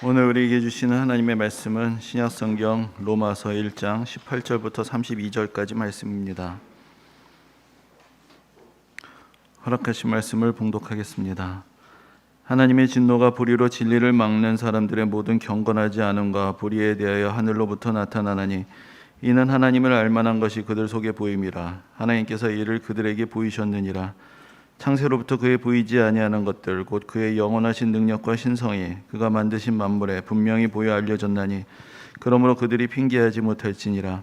오늘 우리에게 주시는 하나님의 말씀은 신약성경 로마서 1장 18절부터 32절까지 말씀입니다. 허락하신 말씀을 봉독하겠습니다. 하나님의 진노가 불의로 진리를 막는 사람들의 모든 경건하지 않음과 불의에 대하여 하늘로부터 나타나나니 이는 하나님을 알만한 것이 그들 속에 보임이라. 하나님께서 이를 그들에게 보이셨느니라. 창세로부터 그의 보이지 아니하는 것들 곧 그의 영원하신 능력과 신성이 그가 만드신 만물에 분명히 보여 알려졌나니 그러므로 그들이 핑계하지 못할지니라.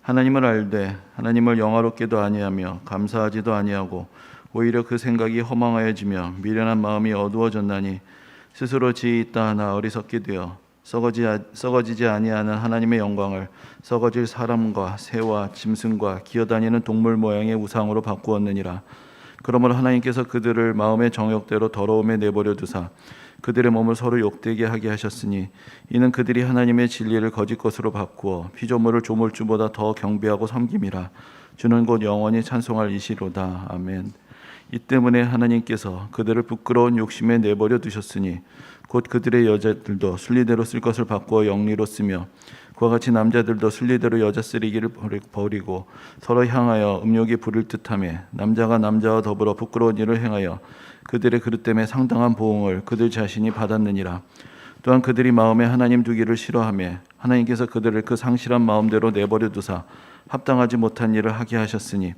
하나님을 알되 하나님을 영화롭게도 아니하며 감사하지도 아니하고 오히려 그 생각이 허망하여지며 미련한 마음이 어두워졌나니 스스로 지혜 있다 하나 어리석게 되어 썩어지지 아니하는 하나님의 영광을 썩어질 사람과 새와 짐승과 기어다니는 동물 모양의 우상으로 바꾸었느니라. 그러므로 하나님께서 그들을 마음의 정욕대로 더러움에 내버려 두사 그들의 몸을 서로 욕되게 하게 하셨으니 이는 그들이 하나님의 진리를 거짓 것으로 바꾸어 피조물을 조물주보다 더 경배하고 섬김이라. 주는 곧 영원히 찬송할 이시로다. 아멘. 이 때문에 하나님께서 그들을 부끄러운 욕심에 내버려 두셨으니 곧 그들의 여자들도 순리대로 쓸 것을 바꾸어 영리로 쓰며 그와 같이 남자들도 순리대로 여자 쓰리기를 버리고 서로 향하여 음욕이 부를 듯하며 남자가 남자와 더불어 부끄러운 일을 행하여 그들의 그릇됨에 상당한 보응을 그들 자신이 받았느니라. 또한 그들이 마음에 하나님 두기를 싫어하며 하나님께서 그들을 그 상실한 마음대로 내버려 두사 합당하지 못한 일을 하게 하셨으니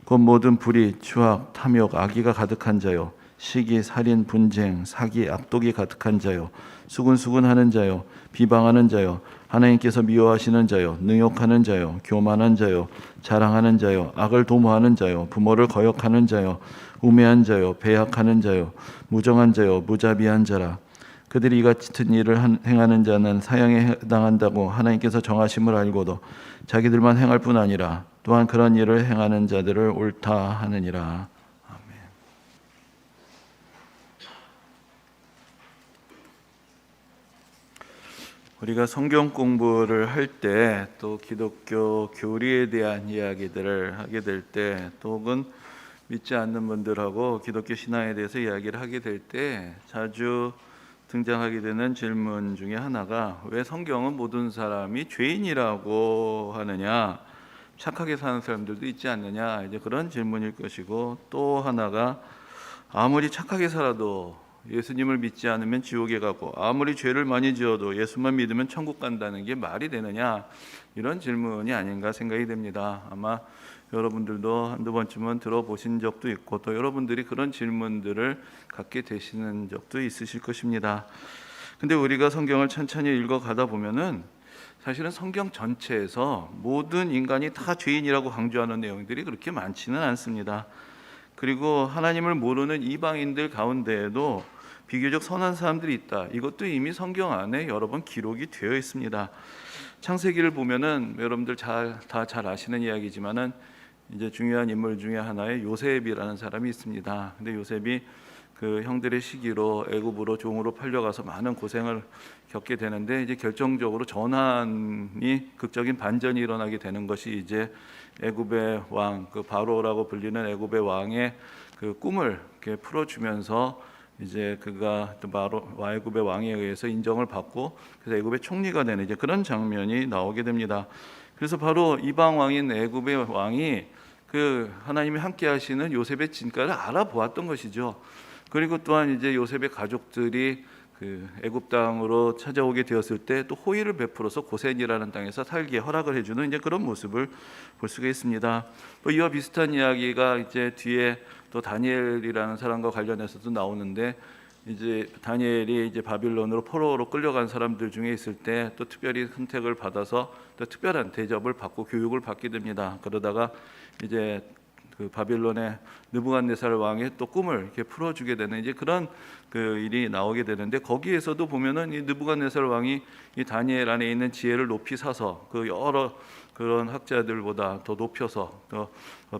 곧 모든 불의, 추악, 탐욕, 악의가 가득한 자요 시기, 살인, 분쟁, 사기, 악독이 가득한 자요 수군수군하는 자요 비방하는 자요 하나님께서 미워하시는 자요 능욕하는 자요 교만한 자요 자랑하는 자요 악을 도모하는 자요 부모를 거역하는 자요 우매한 자요 배약하는 자요 무정한 자요 무자비한 자라. 그들이 이같은 일을 행하는 자는 사형에 해당한다고 하나님께서 정하심을 알고도 자기들만 행할 뿐 아니라 또한 그런 일을 행하는 자들을 옳다 하느니라. 아멘. 우리가 성경 공부를 할 때 또 기독교 교리에 대한 이야기들을 하게 될 때 또 혹은 믿지 않는 분들하고 기독교 신앙에 대해서 이야기를 하게 될 때 자주 등장하게 되는 질문 중에 하나가 왜 성경은 모든 사람이 죄인이라고 하느냐, 착하게 사는 사람들도 있지 않느냐, 이제 그런 질문일 것이고, 또 하나가 아무리 착하게 살아도 예수님을 믿지 않으면 지옥에 가고 아무리 죄를 많이 지어도 예수만 믿으면 천국 간다는 게 말이 되느냐, 이런 질문이 아닌가 생각이 됩니다. 아마 여러분들도 한두 번쯤은 들어보신 적도 있고 또 여러분들이 그런 질문들을 갖게 되시는 적도 있으실 것입니다. 근데 우리가 성경을 천천히 읽어가다 보면은 사실은 성경 전체에서 모든 인간이 다 죄인이라고 강조하는 내용들이 그렇게 많지는 않습니다. 그리고 하나님을 모르는 이방인들 가운데에도 비교적 선한 사람들이 있다. 이것도 이미 성경 안에 여러 번 기록이 되어 있습니다. 창세기를 보면은 여러분들 다 잘 아시는 이야기지만은 이제 중요한 인물 중에 하나의 요셉이라는 사람이 있습니다. 근데 요셉이 그 형들의 시기로 애굽으로 종으로 팔려가서 많은 고생을 겪게 되는데 이제 결정적으로 전환이 극적인 반전이 일어나게 되는 것이 이제 애굽의 왕, 그 바로라고 불리는 애굽의 왕의 그 꿈을 이렇게 풀어주면서 이제 그가 또 바로 애굽의 왕에 의해서 인정을 받고 그래서 애굽의 총리가 되는 이제 그런 장면이 나오게 됩니다. 그래서 바로 이방 왕인 애굽의 왕이 그 하나님이 함께 하시는 요셉의 진가를 알아보았던 것이죠. 그리고 또한 이제 요셉의 가족들이 그 애굽 땅으로 찾아오게 되었을 때 또 호의를 베풀어서 고센이라는 땅에서 살게 허락을 해주는 이제 그런 모습을 볼 수가 있습니다. 또 이와 비슷한 이야기가 이제 뒤에 또 다니엘이라는 사람과 관련해서도 나오는데 이제 다니엘이 이제 바빌론으로 포로로 끌려간 사람들 중에 있을 때 또 특별히 선택을 받아서 또 특별한 대접을 받고 교육을 받게 됩니다. 그러다가 이제 그 바빌론의 느부갓네살 왕의 또 꿈을 이렇게 풀어주게 되는 이제 그런 그 일이 나오게 되는데 거기에서도 보면은 이 느부갓네살 왕이 이 다니엘 안에 있는 지혜를 높이 사서 그 여러 그런 학자들보다 더 높여서 또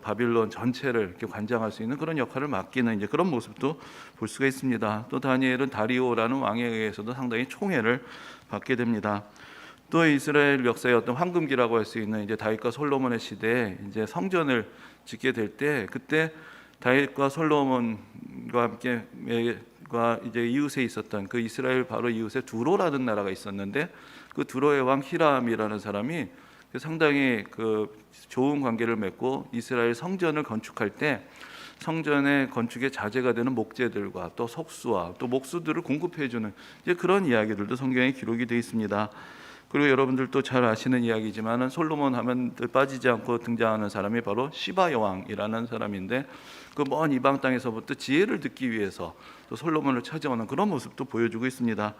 바빌론 전체를 이렇게 관장할 수 있는 그런 역할을 맡기는 이제 그런 모습도 볼 수가 있습니다. 또 다니엘은 다리오라는 왕에 의해서도 상당히 총애를 받게 됩니다. 또 이스라엘 역사의 어떤 황금기라고 할 수 있는 이제 다윗과 솔로몬의 시대에 이제 성전을 짓게 될 때 그때 다윗과 솔로몬과 함께 이스라엘과 이제 이웃에 있었던 그 이스라엘 바로 이웃에 두로라는 나라가 있었는데 그 두로의 왕 히람이라는 사람이 상당히 그 좋은 관계를 맺고 이스라엘 성전을 건축할 때 성전의 건축의 자재가 되는 목재들과 또 석수와 또 목수들을 공급해주는 이제 그런 이야기들도 성경에 기록이 되어 있습니다. 그리고 여러분들도 잘 아시는 이야기지만은 솔로몬 하면 빠지지 않고 등장하는 사람이 바로 시바 여왕이라는 사람인데 그 먼 이방 땅에서부터 지혜를 듣기 위해서 또 솔로몬을 찾아오는 그런 모습도 보여주고 있습니다.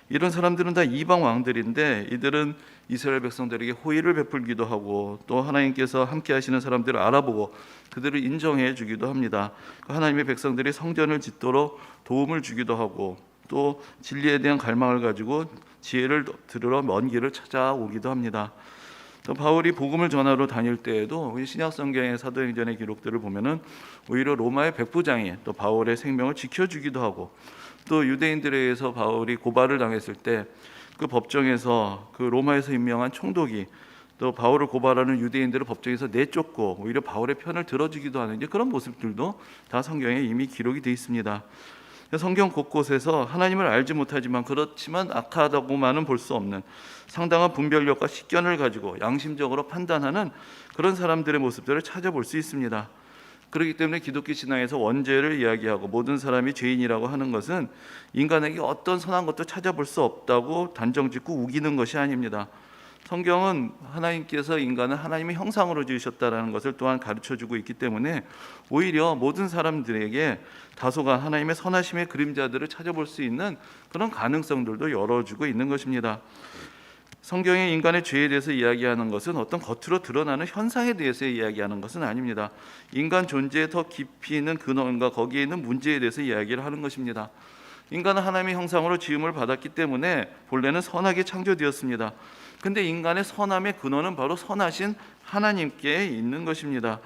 이런 사람들은 다 이방 왕들인데 이들은 이스라엘 백성들에게 호의를 베풀기도 하고 또 하나님께서 함께 하시는 사람들을 알아보고 그들을 인정해 주기도 합니다. 하나님의 백성들이 성전을 짓도록 도움을 주기도 하고 또 진리에 대한 갈망을 가지고 지혜를 들으러 먼 길을 찾아오기도 합니다. 또 바울이 복음을 전하러 다닐 때에도 신약 성경의 사도행전의 기록들을 보면은 오히려 로마의 백부장이 또 바울의 생명을 지켜주기도 하고 또 유대인들에 의해서 바울이 고발을 당했을 때 그 법정에서 그 로마에서 임명한 총독이 또 바울을 고발하는 유대인들을 법정에서 내쫓고 오히려 바울의 편을 들어주기도 하는 이제 그런 모습들도 다 성경에 이미 기록이 되어 있습니다. 성경 곳곳에서 하나님을 알지 못하지만 그렇지만 악하다고만은 볼 수 없는 상당한 분별력과 식견을 가지고 양심적으로 판단하는 그런 사람들의 모습들을 찾아볼 수 있습니다. 그렇기 때문에 기독교 신앙에서 원죄를 이야기하고 모든 사람이 죄인이라고 하는 것은 인간에게 어떤 선한 것도 찾아볼 수 없다고 단정짓고 우기는 것이 아닙니다. 성경은 하나님께서 인간을 하나님의 형상으로 지으셨다는 것을 또한 가르쳐주고 있기 때문에 오히려 모든 사람들에게 다소간 하나님의 선하심의 그림자들을 찾아볼 수 있는 그런 가능성들도 열어주고 있는 것입니다. 성경의 인간의 죄에 대해서 이야기하는 것은 어떤 겉으로 드러나는 현상에 대해서 이야기하는 것은 아닙니다. 인간 존재에 더 깊이 있는 근원과 거기에 있는 문제에 대해서 이야기를 하는 것입니다. 인간은 하나님의 형상으로 지음을 받았기 때문에 본래는 선하게 창조되었습니다. 근데 인간의 선함의 근원은 바로 선하신 하나님께 있는 것입니다.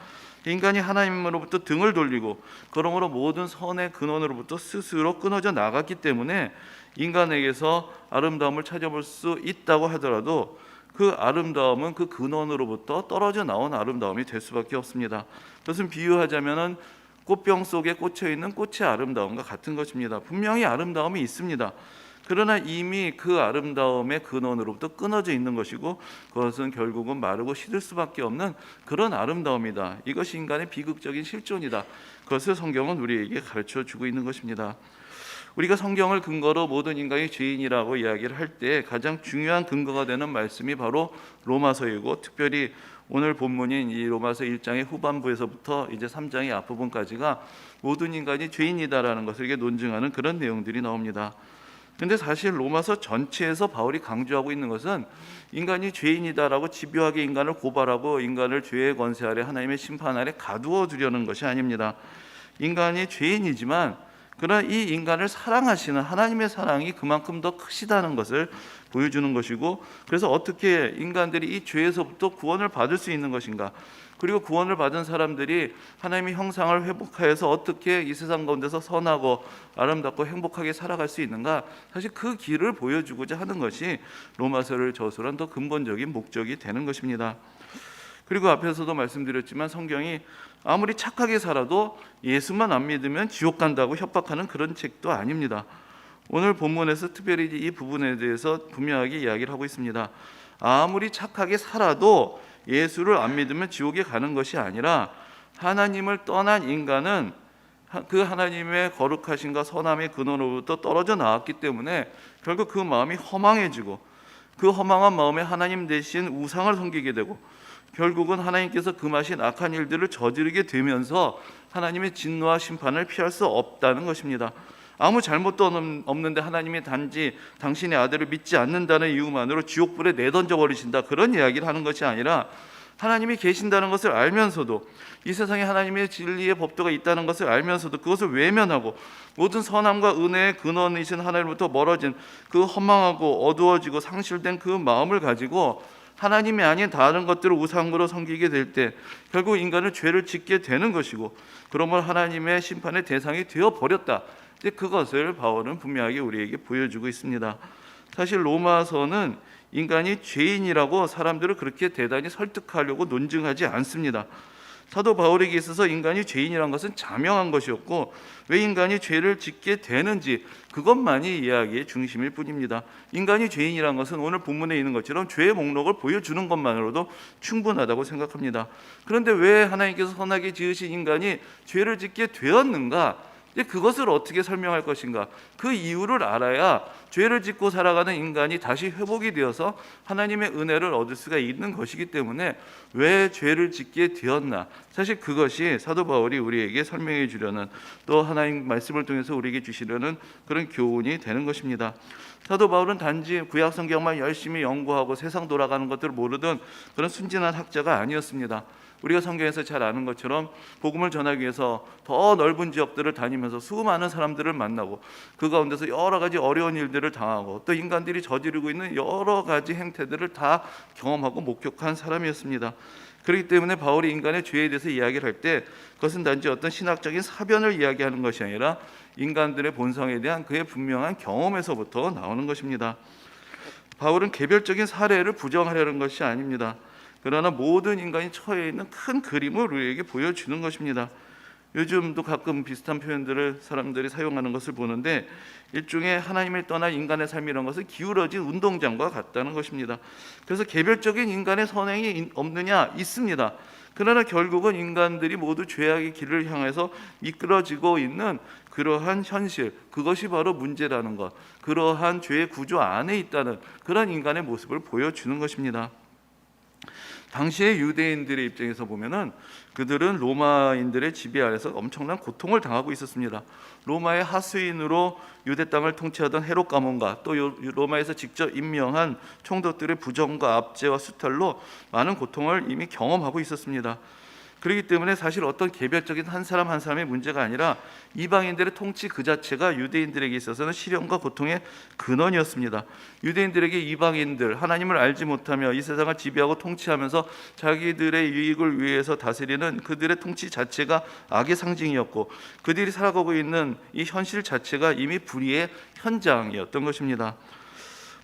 인간이 하나님으로부터 등을 돌리고 그러므로 모든 선의 근원으로부터 스스로 끊어져 나갔기 때문에 인간에게서 아름다움을 찾아볼 수 있다고 하더라도 그 아름다움은 그 근원으로부터 떨어져 나온 아름다움이 될 수밖에 없습니다. 그것은 비유하자면은 꽃병 속에 꽂혀 있는 꽃의 아름다움과 같은 것입니다. 분명히 아름다움이 있습니다. 그러나 이미 그 아름다움의 근원으로부터 끊어져 있는 것이고 그것은 결국은 마르고 시들 수밖에 없는 그런 아름다움이다. 이것이 인간의 비극적인 실존이다. 그것을 성경은 우리에게 가르쳐주고 있는 것입니다. 우리가 성경을 근거로 모든 인간이 죄인이라고 이야기를 할 때 가장 중요한 근거가 되는 말씀이 바로 로마서이고 특별히 오늘 본문인 이 로마서 1장의 후반부에서부터 이제 3장의 앞부분까지가 모든 인간이 죄인이다라는 것을 이게 논증하는 그런 내용들이 나옵니다. 근데 사실 로마서 전체에서 바울이 강조하고 있는 것은 인간이 죄인이다라고 집요하게 인간을 고발하고 인간을 죄의 권세 아래 하나님의 심판 아래 가두어 두려는 것이 아닙니다. 인간이 죄인이지만 그러나 이 인간을 사랑하시는 하나님의 사랑이 그만큼 더 크시다는 것을 보여주는 것이고 그래서 어떻게 인간들이 이 죄에서부터 구원을 받을 수 있는 것인가 그리고 구원을 받은 사람들이 하나님의 형상을 회복하여서 어떻게 이 세상 가운데서 선하고 아름답고 행복하게 살아갈 수 있는가 사실 그 길을 보여주고자 하는 것이 로마서를 저술한 더 근본적인 목적이 되는 것입니다. 그리고 앞에서도 말씀드렸지만 성경이 아무리 착하게 살아도 예수만 안 믿으면 지옥 간다고 협박하는 그런 책도 아닙니다. 오늘 본문에서 특별히 이 부분에 대해서 분명하게 이야기를 하고 있습니다. 아무리 착하게 살아도 예수를 안 믿으면 지옥에 가는 것이 아니라 하나님을 떠난 인간은 그 하나님의 거룩하심과 선함의 근원으로부터 떨어져 나왔기 때문에 결국 그 마음이 허망해지고 그 허망한 마음에 하나님 대신 우상을 섬기게 되고 결국은 하나님께서 금하신 악한 일들을 저지르게 되면서 하나님의 진노와 심판을 피할 수 없다는 것입니다. 아무 잘못도 없는데 하나님이 단지 당신의 아들을 믿지 않는다는 이유만으로 지옥불에 내던져 버리신다 그런 이야기를 하는 것이 아니라 하나님이 계신다는 것을 알면서도 이 세상에 하나님의 진리의 법도가 있다는 것을 알면서도 그것을 외면하고 모든 선함과 은혜의 근원이신 하나님으로부터 멀어진 그 허망하고 어두워지고 상실된 그 마음을 가지고 하나님이 아닌 다른 것들을 우상으로 섬기게 될 때 결국 인간은 죄를 짓게 되는 것이고 그러면 하나님의 심판의 대상이 되어버렸다. 이제 그것을 바울은 분명하게 우리에게 보여주고 있습니다. 사실 로마서는 인간이 죄인이라고 사람들을 그렇게 대단히 설득하려고 논증하지 않습니다. 사도 바울에게 있어서 인간이 죄인이란 것은 자명한 것이었고 왜 인간이 죄를 짓게 되는지 그것만이 이야기의 중심일 뿐입니다. 인간이 죄인이란 것은 오늘 본문에 있는 것처럼 죄의 목록을 보여주는 것만으로도 충분하다고 생각합니다. 그런데 왜 하나님께서 선하게 지으신 인간이 죄를 짓게 되었는가? 그것을 어떻게 설명할 것인가? 그 이유를 알아야 죄를 짓고 살아가는 인간이 다시 회복이 되어서 하나님의 은혜를 얻을 수가 있는 것이기 때문에 왜 죄를 짓게 되었나? 사실 그것이 사도 바울이 우리에게 설명해 주려는, 또 하나님 말씀을 통해서 우리에게 주시려는 그런 교훈이 되는 것입니다. 사도 바울은 단지 구약 성경만 열심히 연구하고 세상 돌아가는 것들을 모르던 그런 순진한 학자가 아니었습니다. 우리가 성경에서 잘 아는 것처럼 복음을 전하기 위해서 더 넓은 지역들을 다니면서 수많은 사람들을 만나고 그 가운데서 여러 가지 어려운 일들을 당하고 또 인간들이 저지르고 있는 여러 가지 행태들을 다 경험하고 목격한 사람이었습니다. 그렇기 때문에 바울이 인간의 죄에 대해서 이야기를 할 때 그것은 단지 어떤 신학적인 사변을 이야기하는 것이 아니라 인간들의 본성에 대한 그의 분명한 경험에서부터 나오는 것입니다. 바울은 개별적인 사례를 부정하려는 것이 아닙니다. 그러나 모든 인간이 처해 있는 큰 그림을 우리에게 보여주는 것입니다. 요즘도 가끔 비슷한 표현들을 사람들이 사용하는 것을 보는데 일종의 하나님을 떠난 인간의 삶이라는 것은 기울어진 운동장과 같다는 것입니다. 그래서 개별적인 인간의 선행이 없느냐? 있습니다. 그러나 결국은 인간들이 모두 죄악의 길을 향해서 미끄러지고 있는 그러한 현실, 그것이 바로 문제라는 것, 그러한 죄의 구조 안에 있다는 그런 인간의 모습을 보여주는 것입니다. 당시의 유대인들의 입장에서 보면은 그들은 로마인들의 지배 아래서 엄청난 고통을 당하고 있었습니다. 로마의 하수인으로 유대 땅을 통치하던 헤롯 가문과 또 로마에서 직접 임명한 총독들의 부정과 압제와 수탈로 많은 고통을 이미 경험하고 있었습니다. 그렇기 때문에 사실 어떤 개별적인 한 사람 한 사람의 문제가 아니라 이방인들의 통치 그 자체가 유대인들에게 있어서는 시련과 고통의 근원이었습니다. 유대인들에게 이방인들, 하나님을 알지 못하며 이 세상을 지배하고 통치하면서 자기들의 유익을 위해서 다스리는 그들의 통치 자체가 악의 상징이었고 그들이 살아가고 있는 이 현실 자체가 이미 불의의 현장이었던 것입니다.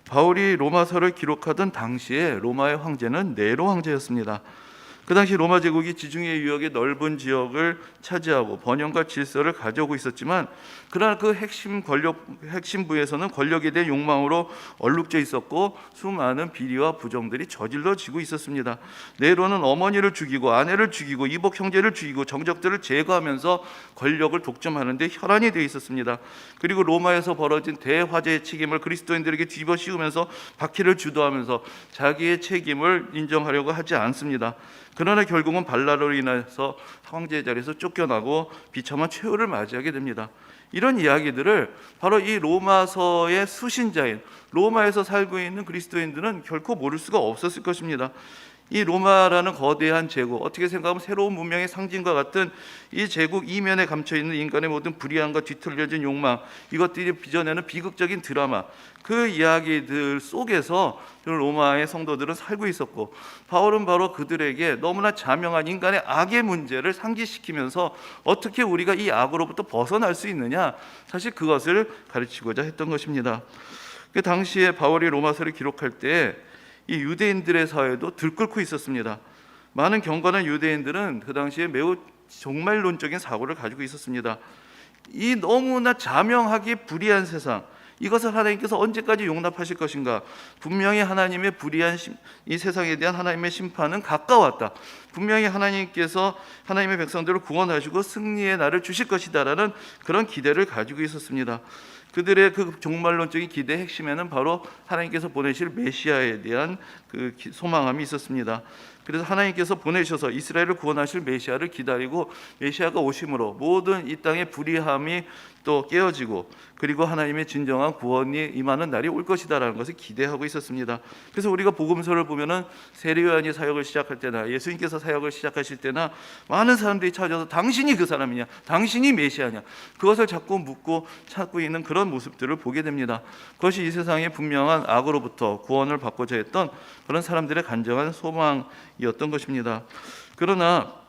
바울이 로마서를 기록하던 당시에 로마의 황제는 네로 황제였습니다. 그 당시 로마 제국이 지중해 유역의 넓은 지역을 차지하고 번영과 질서를 가져오고 있었지만 그러나 그 핵심부에서는 권력에 대한 욕망으로 얼룩져 있었고 수많은 비리와 부정들이 저질러지고 있었습니다. 네로는 어머니를 죽이고 아내를 죽이고 이복 형제를 죽이고 정적들을 제거하면서 권력을 독점하는 데 혈안이 되어 있었습니다. 그리고 로마에서 벌어진 대화재의 책임을 그리스도인들에게 뒤집어 씌우면서 박해를 주도하면서 자기의 책임을 인정하려고 하지 않습니다. 그러나 결국은 발라로 인해서 황제의 자리에서 쫓겨나고 비참한 최후를 맞이하게 됩니다. 이런 이야기들을 바로 이 로마서의 수신자인 로마에서 살고 있는 그리스도인들은 결코 모를 수가 없었을 것입니다. 이 로마라는 거대한 제국, 어떻게 생각하면 새로운 문명의 상징과 같은 이 제국 이면에 감춰있는 인간의 모든 불의함과 뒤틀려진 욕망, 이것들이 빚어내는 비극적인 드라마, 그 이야기들 속에서 로마의 성도들은 살고 있었고 바울은 바로 그들에게 너무나 자명한 인간의 악의 문제를 상기시키면서 어떻게 우리가 이 악으로부터 벗어날 수 있느냐, 사실 그것을 가르치고자 했던 것입니다. 그 당시에 바울이 로마서를 기록할 때 이 유대인들의 사회도 들끓고 있었습니다. 많은 경건한 유대인들은 그 당시에 매우 종말론적인 사고를 가지고 있었습니다. 이 너무나 자명하게 불의한 세상, 이것을 하나님께서 언제까지 용납하실 것인가? 분명히 하나님의 불의한 이 세상에 대한 하나님의 심판은 가까웠다. 분명히 하나님께서 하나님의 백성들을 구원하시고 승리의 날을 주실 것이다라는 그런 기대를 가지고 있었습니다. 그들의 그 종말론적인 기대의 핵심에는 바로 하나님께서 보내실 메시아에 대한 그 소망함이 있었습니다. 그래서 하나님께서 보내셔서 이스라엘을 구원하실 메시아를 기다리고 메시아가 오심으로 모든 이 땅의 불의함이 또 깨어지고 그리고 하나님의 진정한 구원이 임하는 날이 올 것이다라는 것을 기대하고 있었습니다. 그래서 우리가 복음서를 보면은 세례 요한이 사역을 시작할 때나 예수님께서 사역을 시작하실 때나 많은 사람들이 찾아서 당신이 그 사람이냐, 당신이 메시아냐, 그것을 자꾸 묻고 찾고 있는 그런 모습들을 보게 됩니다. 그것이 이 세상의 분명한 악으로부터 구원을 받고자 했던 그런 사람들의 간절한 소망이었던 것입니다. 그러나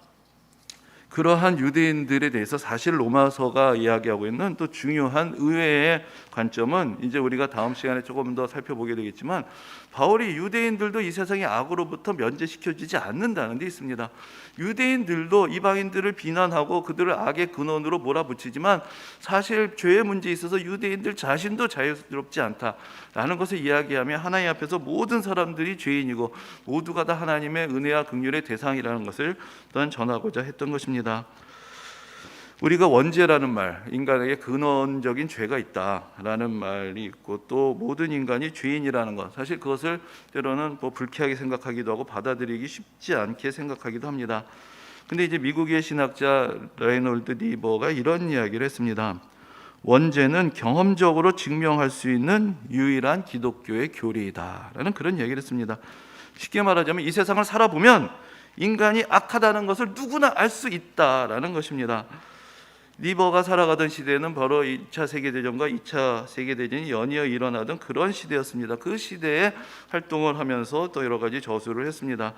그러한 유대인들에 대해서 사실 로마서가 이야기하고 있는 또 중요한 의외의 관점은 이제 우리가 다음 시간에 조금 더 살펴보게 되겠지만, 바울이 유대인들도 이 세상의 악으로부터 면제시켜지지 않는다는 데 있습니다. 유대인들도 이방인들을 비난하고 그들을 악의 근원으로 몰아붙이지만 사실 죄의 문제에 있어서 유대인들 자신도 자유롭지 않다라는 것을 이야기하며 하나님 앞에서 모든 사람들이 죄인이고 모두가 다 하나님의 은혜와 긍휼의 대상이라는 것을 또한 전하고자 했던 것입니다. 우리가 원죄라는 말, 인간에게 근원적인 죄가 있다라는 말이 있고, 또 모든 인간이 죄인이라는 것, 사실 그것을 때로는 불쾌하게 생각하기도 하고 받아들이기 쉽지 않게 생각하기도 합니다. 근데 이제 미국의 신학자 레이놀드 니버가 이런 이야기를 했습니다. 원죄는 경험적으로 증명할 수 있는 유일한 기독교의 교리이다라는 그런 얘기를 했습니다. 쉽게 말하자면 이 세상을 살아보면 인간이 악하다는 것을 누구나 알 수 있다라는 것입니다. 리버가 살아가던 시대는 바로 2차 세계대전과 2차 세계대전이 연이어 일어나던 그런 시대였습니다. 그 시대에 활동을 하면서 또 여러 가지 저술을 했습니다.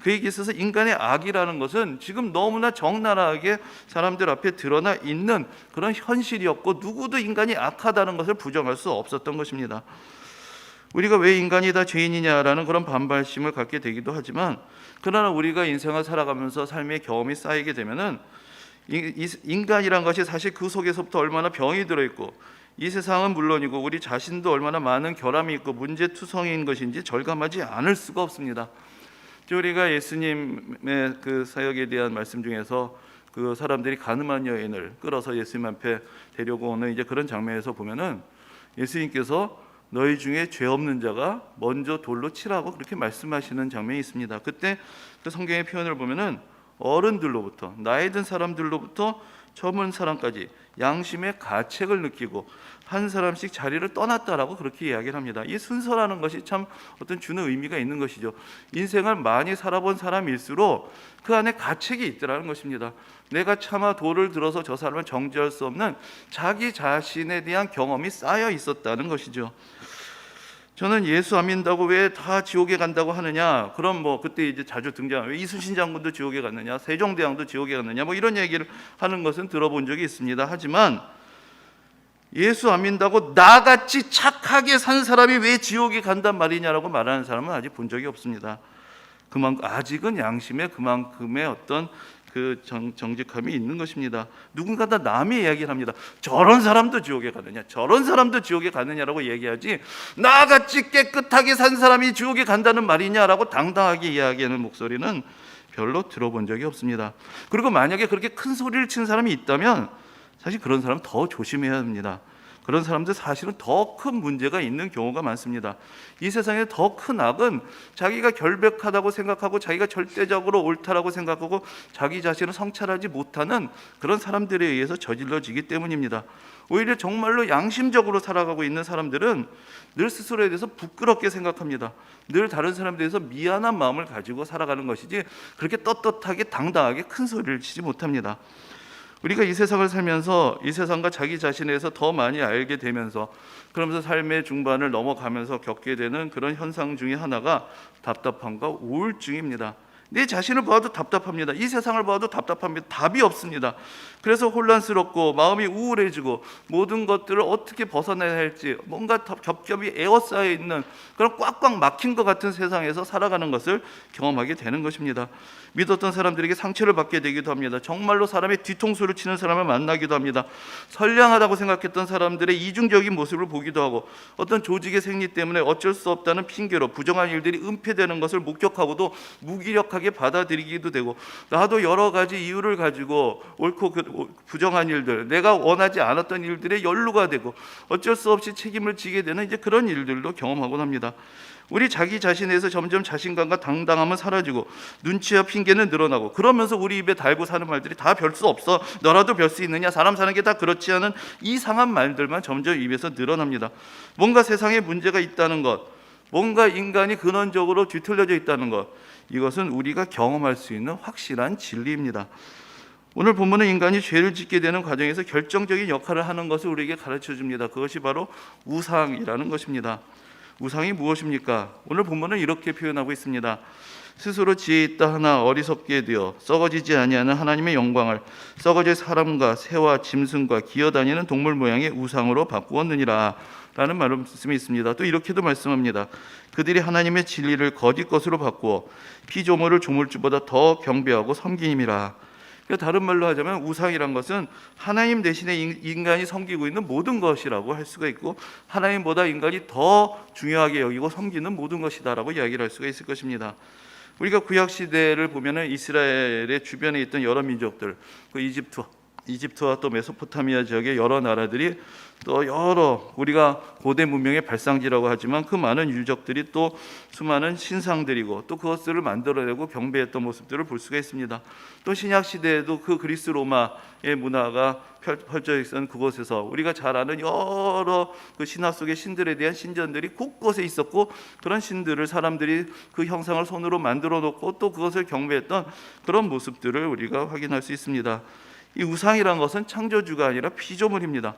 그에게 있어서 인간의 악이라는 것은 지금 너무나 적나라하게 사람들 앞에 드러나 있는 그런 현실이었고, 누구도 인간이 악하다는 것을 부정할 수 없었던 것입니다. 우리가 왜 인간이 다 죄인이냐라는 그런 반발심을 갖게 되기도 하지만, 그러나 우리가 인생을 살아가면서 삶의 경험이 쌓이게 되면은 인간이란 것이 사실 그 속에서부터 얼마나 병이 들어있고, 이 세상은 물론이고 우리 자신도 얼마나 많은 결함이 있고 문제투성이인 것인지 절감하지 않을 수가 없습니다. 우리가 예수님의 그 사역에 대한 말씀 중에서 그 사람들이 가늠한 여인을 끌어서 예수님 앞에 데려고 오는 이제 그런 장면에서 보면은 예수님께서 너희 중에 죄 없는 자가 먼저 돌로 치라고 그렇게 말씀하시는 장면이 있습니다. 그때 그 성경의 표현을 보면은 어른들로부터, 나이 든 사람들로부터 젊은 사람까지 양심의 가책을 느끼고 한 사람씩 자리를 떠났다라고 그렇게 이야기를 합니다. 이 순서라는 것이 참 어떤 주는 의미가 있는 것이죠. 인생을 많이 살아본 사람일수록 그 안에 가책이 있더라는 것입니다. 내가 차마 돌을 들어서 저 사람을 정죄할 수 없는 자기 자신에 대한 경험이 쌓여 있었다는 것이죠. 저는 예수 안 믿는다고 왜 다 지옥에 간다고 하느냐, 그럼 그때 이제 자주 등장하는, 왜 이순신 장군도 지옥에 갔느냐, 세종대왕도 지옥에 갔느냐, 이런 얘기를 하는 것은 들어본 적이 있습니다. 하지만 예수 안 믿는다고 나같이 착하게 산 사람이 왜 지옥에 간단 말이냐라고 말하는 사람은 아직 본 적이 없습니다. 아직은 양심에 그만큼의 어떤 그 정직함이 있는 것입니다. 누군가 다 남의 이야기를 합니다. 저런 사람도 지옥에 가느냐, 저런 사람도 지옥에 가느냐라고 얘기하지, 나같이 깨끗하게 산 사람이 지옥에 간다는 말이냐라고 당당하게 이야기하는 목소리는 별로 들어본 적이 없습니다. 그리고 만약에 그렇게 큰 소리를 친 사람이 있다면 사실 그런 사람 더 조심해야 합니다. 그런 사람들 사실은 더 큰 문제가 있는 경우가 많습니다. 이 세상에 더 큰 악은 자기가 결백하다고 생각하고 자기가 절대적으로 옳다라고 생각하고 자기 자신을 성찰하지 못하는 그런 사람들에 의해서 저질러지기 때문입니다. 오히려 정말로 양심적으로 살아가고 있는 사람들은 늘 스스로에 대해서 부끄럽게 생각합니다. 늘 다른 사람들에 대해서 미안한 마음을 가지고 살아가는 것이지 그렇게 떳떳하게 당당하게 큰 소리를 치지 못합니다. 우리가 이 세상을 살면서 이 세상과 자기 자신에 대해서 더 많이 알게 되면서, 그러면서 삶의 중반을 넘어가면서 겪게 되는 그런 현상 중에 하나가 답답함과 우울증입니다. 내 자신을 보아도 답답합니다. 이 세상을 보아도 답답합니다. 답이 없습니다. 그래서 혼란스럽고 마음이 우울해지고 모든 것들을 어떻게 벗어내야 할지 뭔가 겹겹이 에워싸여 있는 그런 꽉꽉 막힌 것 같은 세상에서 살아가는 것을 경험하게 되는 것입니다. 믿었던 사람들에게 상처를 받게 되기도 합니다. 정말로 사람의 뒤통수를 치는 사람을 만나기도 합니다. 선량하다고 생각했던 사람들의 이중적인 모습을 보기도 하고, 어떤 조직의 생리 때문에 어쩔 수 없다는 핑계로 부정한 일들이 은폐되는 것을 목격하고도 무기력하게 받아들이기도 되고, 나도 여러 가지 이유를 가지고 옳고 부정한 일들, 내가 원하지 않았던 일들에 연루가 되고 어쩔 수 없이 책임을 지게 되는 이제 그런 일들도 경험하곤 합니다. 우리 자기 자신에서 점점 자신감과 당당함은 사라지고 눈치와 핑계는 늘어나고, 그러면서 우리 입에 달고 사는 말들이 다 별 수 없어, 너라도 별 수 있느냐, 사람 사는 게 다 그렇지 않은 이상한 말들만 점점 입에서 늘어납니다. 뭔가 세상에 문제가 있다는 것, 뭔가 인간이 근원적으로 뒤틀려져 있다는 것, 이것은 우리가 경험할 수 있는 확실한 진리입니다. 오늘 본문은 인간이 죄를 짓게 되는 과정에서 결정적인 역할을 하는 것을 우리에게 가르쳐 줍니다. 그것이 바로 우상이라는 것입니다. 우상이 무엇입니까? 오늘 본문은 이렇게 표현하고 있습니다. 스스로 지혜 있다 하나 어리석게 되어 썩어지지 아니하는 하나님의 영광을 썩어질 사람과 새와 짐승과 기어다니는 동물 모양의 우상으로 바꾸었느니라 라는 말씀이 있습니다. 또 이렇게도 말씀합니다. 그들이 하나님의 진리를 거짓 것으로 바꾸어 피조물을 조물주보다 더 경배하고 섬기님이라. 다른 말로 하자면 우상이란 것은 하나님 대신에 인간이 섬기고 있는 모든 것이라고 할 수가 있고, 하나님보다 인간이 더 중요하게 여기고 섬기는 모든 것이다라고 이야기를 할 수가 있을 것입니다. 우리가 구약 시대를 보면은 이스라엘의 주변에 있던 여러 민족들, 그 이집트와 또 메소포타미아 지역의 여러 나라들이 또 여러 우리가 고대 문명의 발상지라고 하지만 그 많은 유적들이 또 수많은 신상들이고 또 그것들을 만들어내고 경배했던 모습들을 볼 수가 있습니다. 또 신약 시대에도 그 그리스 로마의 문화가 펼쳐 있던 그곳에서 우리가 잘 아는 여러 그 신화 속의 신들에 대한 신전들이 곳곳에 있었고, 그런 신들을 사람들이 그 형상을 손으로 만들어 놓고 또 그것을 경배했던 그런 모습들을 우리가 확인할 수 있습니다. 이 우상이란 것은 창조주가 아니라 피조물입니다.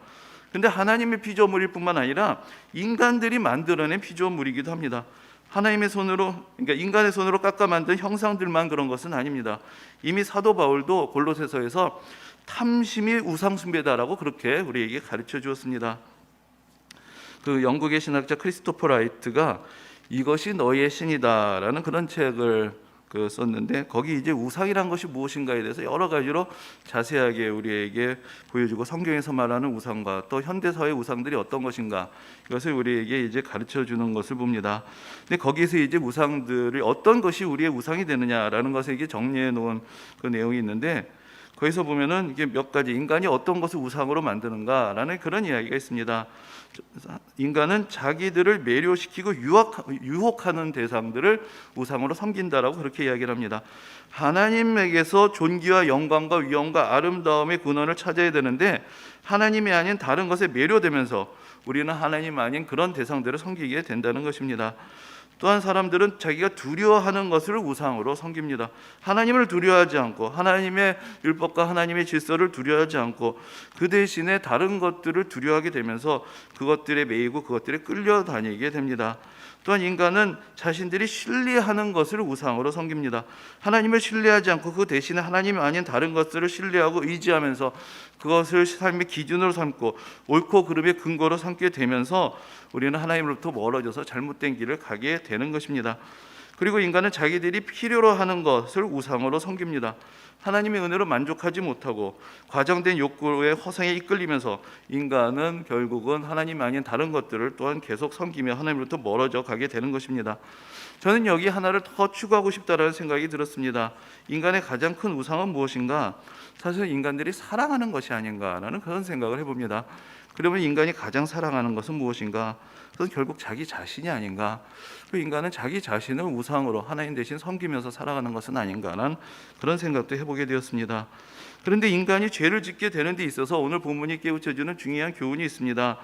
근데 하나님의 피조물일 뿐만 아니라 인간들이 만들어낸 피조물이기도 합니다. 하나님의 손으로, 그러니까 인간의 손으로 깎아 만든 형상들만 그런 것은 아닙니다. 이미 사도 바울도 골로새서에서 탐심이 우상 숭배다라고 그렇게 우리에게 가르쳐 주었습니다. 그 영국의 신학자 크리스토퍼 라이트가 이것이 너희의 신이다라는 그런 책을 썼는데, 거기 이제 우상이란 것이 무엇인가에 대해서 여러 가지로 자세하게 우리에게 보여주고, 성경에서 말하는 우상과 또 현대사의 우상들이 어떤 것인가, 이것을 우리에게 이제 가르쳐 주는 것을 봅니다. 근데 거기서 이제 우상들이 어떤 것이 우리의 우상이 되느냐라는 것을 이게 정리해 놓은 그 내용이 있는데, 거기서 보면은 이게 몇 가지 인간이 어떤 것을 우상으로 만드는가라는 그런 이야기가 있습니다. 인간은 자기들을 매료시키고 유혹하는 대상들을 우상으로 섬긴다라고 그렇게 이야기를 합니다. 하나님에게서 존귀와 영광과 위엄과 아름다움의 근원을 찾아야 되는데 하나님이 아닌 다른 것에 매료되면서 우리는 하나님 아닌 그런 대상들을 섬기게 된다는 것입니다. 또한 사람들은 자기가 두려워하는 것을 우상으로 섬깁니다. 하나님을 두려워하지 않고 하나님의 율법과 하나님의 질서를 두려워하지 않고 그 대신에 다른 것들을 두려워하게 되면서 그것들에 매이고 그것들에 끌려다니게 됩니다. 또한 인간은 자신들이 신뢰하는 것을 우상으로 섬깁니다. 하나님을 신뢰하지 않고 그 대신에 하나님이 아닌 다른 것들을 신뢰하고 의지하면서 그것을 삶의 기준으로 삼고 옳고 그름의 근거로 삼게 되면서 우리는 하나님으로부터 멀어져서 잘못된 길을 가게 되는 것입니다. 그리고 인간은 자기들이 필요로 하는 것을 우상으로 섬깁니다. 하나님의 은혜로 만족하지 못하고 과장된 욕구의 허상에 이끌리면서 인간은 결국은 하나님 아닌 다른 것들을 또한 계속 섬기며 하나님으로부터 멀어져 가게 되는 것입니다. 저는 여기 하나를 더 추구하고 싶다라는 생각이 들었습니다. 인간의 가장 큰 우상은 무엇인가? 사실 인간들이 사랑하는 것이 아닌가라는 그런 생각을 해봅니다. 그러면 인간이 가장 사랑하는 것은 무엇인가? 그건 결국 자기 자신이 아닌가? 그 인간은 자기 자신을 우상으로 하나님 대신 섬기면서 살아가는 것은 아닌가라는 그런 생각도 해보게 되었습니다. 그런데 인간이 죄를 짓게 되는 데 있어서 오늘 본문이 깨우쳐주는 중요한 교훈이 있습니다.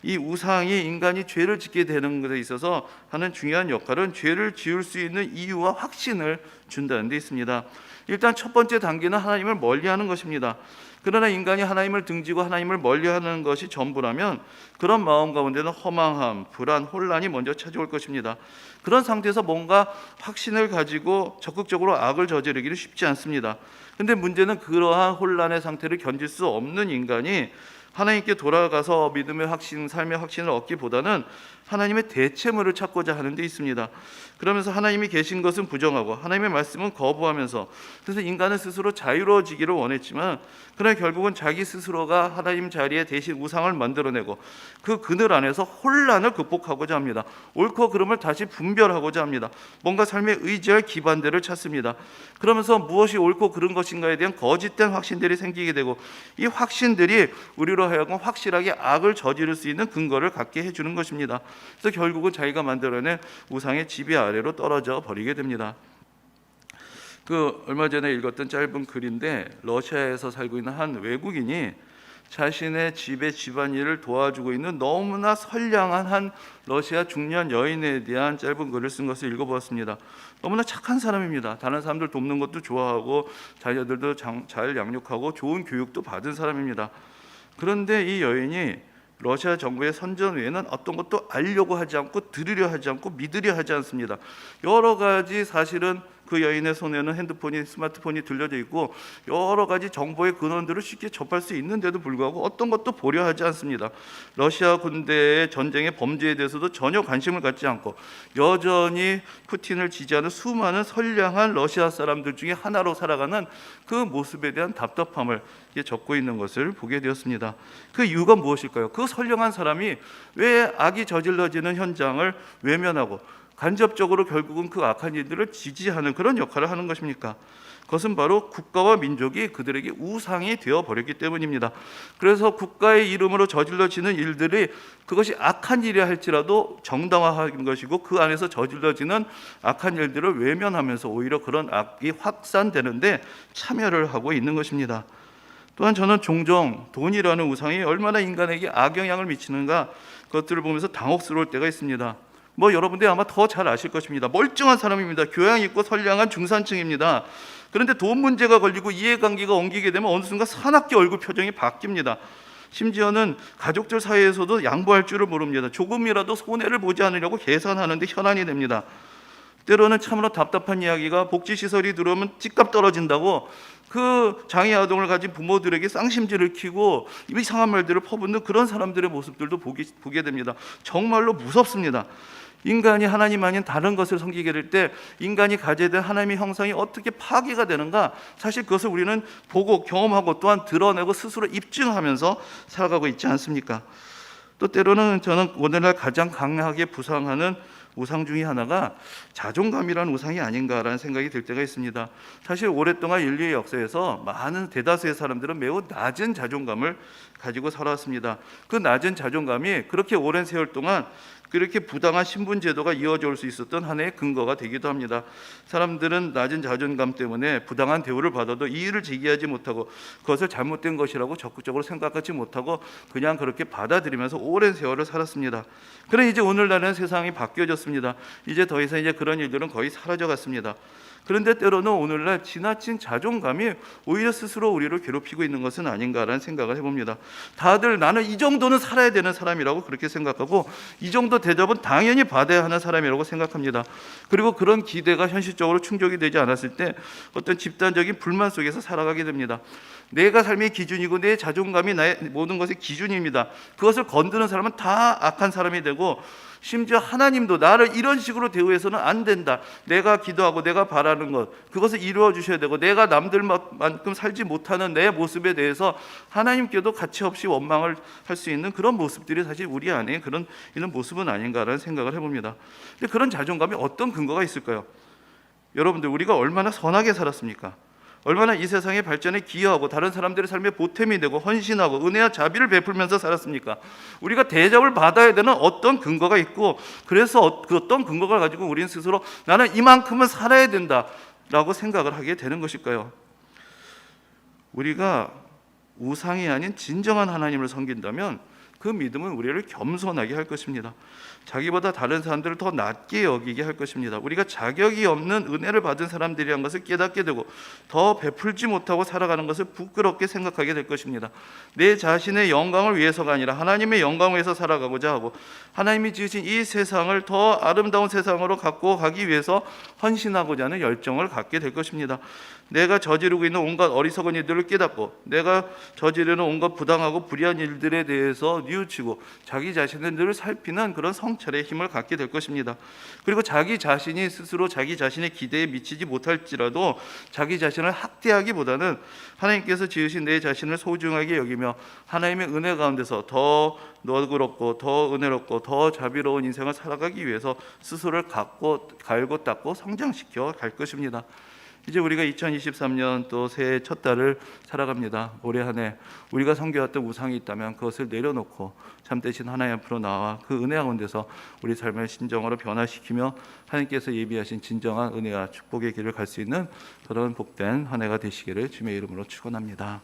이 우상이 인간이 죄를 짓게 되는 것에 있어서 하는 중요한 역할은 죄를 지을 수 있는 이유와 확신을 준다는 데 있습니다. 일단 첫 번째 단계는 하나님을 멀리하는 것입니다. 그러나 인간이 하나님을 등지고 하나님을 멀리하는 것이 전부라면 그런 마음 가운데는 허망함, 불안, 혼란이 먼저 찾아올 것입니다. 그런 상태에서 뭔가 확신을 가지고 적극적으로 악을 저지르기는 쉽지 않습니다. 그런데 문제는 그러한 혼란의 상태를 견딜 수 없는 인간이 하나님께 돌아가서 믿음의 확신, 삶의 확신을 얻기보다는 하나님의 대체물을 찾고자 하는 데 있습니다. 그러면서 하나님이 계신 것은 부정하고 하나님의 말씀은 거부하면서, 그래서 인간은 스스로 자유로워지기를 원했지만 그러나 결국은 자기 스스로가 하나님 자리에 대신 우상을 만들어내고 그 그늘 안에서 혼란을 극복하고자 합니다. 옳고 그름을 다시 분별하고자 합니다. 뭔가 삶에 의지할 기반들을 찾습니다. 그러면서 무엇이 옳고 그른 것인가에 대한 거짓된 확신들이 생기게 되고 이 확신들이 우리로 하여금 확실하게 악을 저지를 수 있는 근거를 갖게 해주는 것입니다. 그래서 결국은 자기가 만들어낸 우상의 지배 아래로 떨어져 버리게 됩니다. 얼마 전에 읽었던 짧은 글인데, 러시아에서 살고 있는 한 외국인이 자신의 집의 집안일을 도와주고 있는 너무나 선량한 한 러시아 중년 여인에 대한 짧은 글을 쓴 것을 읽어보았습니다. 너무나 착한 사람입니다. 다른 사람들 돕는 것도 좋아하고 자녀들도 잘 양육하고 좋은 교육도 받은 사람입니다. 그런데 이 여인이 러시아 정부의 선전 외에는 어떤 것도 알려고 하지 않고 들으려 하지 않고 믿으려 하지 않습니다. 여러 가지 사실은 그 여인의 손에는 핸드폰이 스마트폰이 들려져 있고 여러 가지 정보의 근원들을 쉽게 접할 수 있는데도 불구하고 어떤 것도 보려 하지 않습니다. 러시아 군대의 전쟁의 범죄에 대해서도 전혀 관심을 갖지 않고 여전히 푸틴을 지지하는 수많은 선량한 러시아 사람들 중에 하나로 살아가는 그 모습에 대한 답답함을 적고 있는 것을 보게 되었습니다. 그 이유가 무엇일까요? 그 선량한 사람이 왜 악이 저질러지는 현장을 외면하고 간접적으로 결국은 그 악한 일들을 지지하는 그런 역할을 하는 것입니까? 그것은 바로 국가와 민족이 그들에게 우상이 되어버렸기 때문입니다. 그래서 국가의 이름으로 저질러지는 일들이 그것이 악한 일이라 할지라도 정당화하는 것이고 그 안에서 저질러지는 악한 일들을 외면하면서 오히려 그런 악이 확산되는데 참여를 하고 있는 것입니다. 또한 저는 종종 돈이라는 우상이 얼마나 인간에게 악영향을 미치는가 그것들을 보면서 당혹스러울 때가 있습니다. 여러분들이 아마 더 잘 아실 것입니다. 멀쩡한 사람입니다. 교양 있고 선량한 중산층입니다. 그런데 돈 문제가 걸리고 이해관계가 옮기게 되면 어느 순간 사납게 얼굴 표정이 바뀝니다. 심지어는 가족들 사이에서도 양보할 줄을 모릅니다. 조금이라도 손해를 보지 않으려고 계산하는데 혈안이 됩니다. 때로는 참으로 답답한 이야기가 복지시설이 들어오면 집값 떨어진다고 그 장애 아동을 가진 부모들에게 쌍심지를 키고 이상한 말들을 퍼붓는 그런 사람들의 모습들도 보게 됩니다. 정말로 무섭습니다. 인간이 하나님 아닌 다른 것을 섬기게 될 때 인간이 가져야 될 하나님의 형상이 어떻게 파괴가 되는가, 사실 그것을 우리는 보고 경험하고 또한 드러내고 스스로 입증하면서 살아가고 있지 않습니까? 또 때로는 저는 오늘날 가장 강하게 부상하는 우상 중에 하나가 자존감이라는 우상이 아닌가라는 생각이 들 때가 있습니다. 사실 오랫동안 인류의 역사에서 많은 대다수의 사람들은 매우 낮은 자존감을 가지고 살아왔습니다. 그 낮은 자존감이 그렇게 오랜 세월 동안 그렇게 부당한 신분 제도가 이어져 올 수 있었던 하나의 근거가 되기도 합니다. 사람들은 낮은 자존감 때문에 부당한 대우를 받아도 이의를 제기하지 못하고 그것을 잘못된 것이라고 적극적으로 생각하지 못하고 그냥 그렇게 받아들이면서 오랜 세월을 살았습니다. 그런데 이제 오늘날은 세상이 바뀌어졌습니다. 이제 더 이상 그런 일들은 거의 사라져갔습니다. 그런데 때로는 오늘날 지나친 자존감이 오히려 스스로 우리를 괴롭히고 있는 것은 아닌가라는 생각을 해봅니다. 다들 나는 이 정도는 살아야 되는 사람이라고 그렇게 생각하고 이 정도 대접은 당연히 받아야 하는 사람이라고 생각합니다. 그리고 그런 기대가 현실적으로 충족이 되지 않았을 때 어떤 집단적인 불만 속에서 살아가게 됩니다. 내가 삶의 기준이고 내 자존감이 나의 모든 것의 기준입니다. 그것을 건드는 사람은 다 악한 사람이 되고 심지어 하나님도 나를 이런 식으로 대우해서는 안 된다. 내가 기도하고 내가 바라는 것 그것을 이루어 주셔야 되고 내가 남들만큼 살지 못하는 내 모습에 대해서 하나님께도 가치없이 원망을 할 수 있는 그런 모습들이 사실 우리 안에 이런 모습은 아닌가라는 생각을 해봅니다. 근데 그런 자존감이 어떤 근거가 있을까요? 여러분들 우리가 얼마나 선하게 살았습니까? 얼마나 이 세상의 발전에 기여하고 다른 사람들의 삶에 보탬이 되고 헌신하고 은혜와 자비를 베풀면서 살았습니까? 우리가 대접을 받아야 되는 어떤 근거가 있고 그래서 그 어떤 근거를 가지고 우리는 스스로 나는 이만큼은 살아야 된다라고 생각을 하게 되는 것일까요? 우리가 우상이 아닌 진정한 하나님을 섬긴다면 그 믿음은 우리를 겸손하게 할 것입니다. 자기보다 다른 사람들을 더 낮게 여기게 할 것입니다. 우리가 자격이 없는 은혜를 받은 사람들이란 것을 깨닫게 되고 더 베풀지 못하고 살아가는 것을 부끄럽게 생각하게 될 것입니다. 내 자신의 영광을 위해서가 아니라 하나님의 영광을 위해서 살아가고자 하고 하나님이 지으신 이 세상을 더 아름다운 세상으로 갖고 가기 위해서 헌신하고자 하는 열정을 갖게 될 것입니다. 내가 저지르고 있는 온갖 어리석은 일들을 깨닫고 내가 저지르는 온갖 부당하고 불의한 일들에 대해서 뉘우치고 자기 자신을 늘 살피는 그런 성찰의 힘을 갖게 될 것입니다. 그리고 자기 자신이 스스로 자기 자신의 기대에 미치지 못할지라도 자기 자신을 학대하기보다는 하나님께서 지으신 내 자신을 소중하게 여기며 하나님의 은혜 가운데서 더 너그럽고 더 은혜롭고 더 자비로운 인생을 살아가기 위해서 스스로를 갈고 닦고 성장시켜 갈 것입니다. 이제 우리가 2023년 또 새해 첫 달을 살아갑니다. 올해 한 해 우리가 섬겨왔던 우상이 있다면 그것을 내려놓고 참되신 하나님 앞으로 나와 그 은혜 가운데서 우리 삶을 신정으로 변화시키며 하나님께서 예비하신 진정한 은혜와 축복의 길을 갈 수 있는 그런 복된 한 해가 되시기를 주님의 이름으로 축원합니다.